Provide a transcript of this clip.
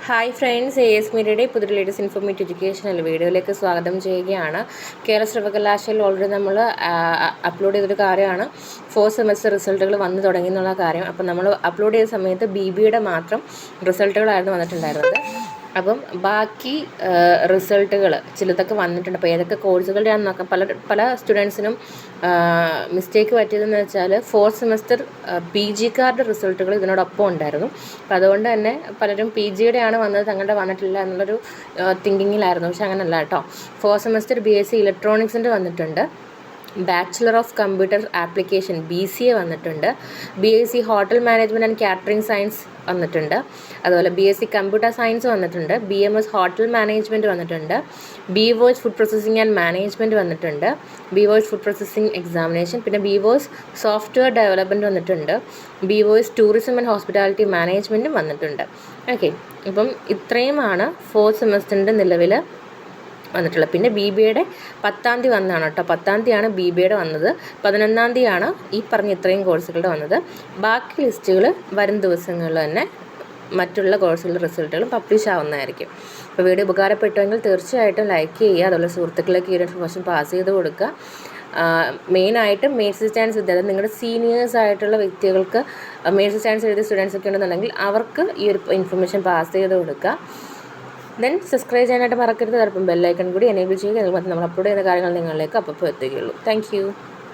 Hi friends, AS മീഡിയയുടെ പുതിയ latest informative educational വീഡിയോയിലേക്ക് സ്വാഗതം ചെയ്യുകയാണ്. കേരള സർവകലാശാലയിൽ ഓൾറെഡി നമ്മൾ അപ്ലോഡ് ചെയ്തൊരു കാര്യമാണ് 4th സെമസ്റ്റർ റിസൾട്ടുകൾ വന്നു തുടങ്ങി എന്നുള്ള കാര്യം. അപ്പം നമ്മൾ അപ്ലോഡ് ചെയ്ത സമയത്ത് BBയുടെ മാത്രം റിസൾട്ടുകളായിരുന്നു വന്നിട്ടുണ്ടായിരുന്നത്. അപ്പം ബാക്കി റിസൾട്ടുകൾ ചിലതൊക്കെ വന്നിട്ടുണ്ട്. അപ്പോൾ ഏതൊക്കെ കോഴ്സുകളുടെയാണെന്ന് നോക്കാം. പല സ്റ്റുഡൻസിനും മിസ്റ്റേക്ക് പറ്റിയതെന്ന് വെച്ചാൽ 4th സെമസ്റ്റർ PGക്കാരുടെ റിസൾട്ടുകൾ ഇതിനോടൊപ്പം ഉണ്ടായിരുന്നു. അപ്പോൾ അതുകൊണ്ട് തന്നെ പലരും PGയുടെയാണ് വന്നത്, തങ്ങളുടെ വന്നിട്ടില്ല എന്നുള്ളൊരു തിങ്കിങ്ങിലായിരുന്നു. പക്ഷെ അങ്ങനെയല്ല കേട്ടോ. 4th സെമസ്റ്റർ BSc ഇലക്ട്രോണിക്സിൻ്റെ വന്നിട്ടുണ്ട്. Bachelor of computer application BCA വന്നിട്ടുണ്ട്. BSc hotel management and catering science വന്നിട്ടുണ്ട്. അതുപോലെ BSc കമ്പ്യൂട്ടർ സയൻസ് വന്നിട്ടുണ്ട്. BMS ഹോട്ടൽ മാനേജ്മെൻറ്റ് വന്നിട്ടുണ്ട്. BVOS food processing and management വന്നിട്ടുണ്ട്. BVOS ഫുഡ് പ്രോസസ്സിംഗ് എക്സാമിനേഷൻ, പിന്നെ BVOS സോഫ്റ്റ്വെയർ ഡെവലപ്മെൻറ്റ് വന്നിട്ടുണ്ട്. BVOS tourism and hospitality മാനേജ്മെൻറ്റും വന്നിട്ടുണ്ട്. Okay, അപ്പം ഇത്രയുമാണ് 4th സെമസ്റ്ററിൻ്റെ നിലവിൽ വന്നിട്ടുള്ളത്. പിന്നെ BBയുടെ 10ാം തീയതി വന്നതാണ് കേട്ടോ. 10ാം തീയതിയാണ് BBയുടെ വന്നത്. 11ാം തീയതിയാണ് ഈ പറഞ്ഞ ഇത്രയും കോഴ്സുകളുടെ വന്നത്. ബാക്കി ലിസ്റ്റുകൾ വരും ദിവസങ്ങളിൽ തന്നെ മറ്റുള്ള കോഴ്സുകളുടെ റിസൾട്ടുകളും പബ്ലിഷ് ആവുന്നതായിരിക്കും. അപ്പോൾ വീഡിയോ ഉപകാരപ്പെട്ടുവെങ്കിൽ തീർച്ചയായിട്ടും ലൈക്ക് ചെയ്യുക. അതുപോലെ സുഹൃത്തുക്കളിലേക്ക് ഈ ഒരു ഇൻഫർമേഷൻ പാസ് ചെയ്ത് കൊടുക്കുക. മെയിനായിട്ടും മേഴ്സി ചാൻസ് വിദ്യാർത്ഥി, നിങ്ങളുടെ സീനിയേഴ്സ് ആയിട്ടുള്ള വ്യക്തികൾക്ക് മേഴ്സി ചാൻസ് എഴുതിയ സ്റ്റുഡൻസ് ഒക്കെ ഉണ്ടെന്നുണ്ടെങ്കിൽ അവർക്ക് ഈ ഒരു ഇൻഫർമേഷൻ പാസ് ചെയ്ത് കൊടുക്കുക. ദെൻ സബ്സ്ക്രൈബ് ചെയ്യാനായിട്ട് മറക്കരുത്. ചിലപ്പം ബെല്ലൈക്കൺ കൂടി എനേബിൾ ചെയ്യുക. അതുപോലെ നമ്മൾ അപ്ലോഡ് ചെയ്യുന്ന കാര്യങ്ങൾ നിങ്ങളിലേക്ക് അപ്പോൾ എത്തുകയുള്ളൂ. താങ്ക്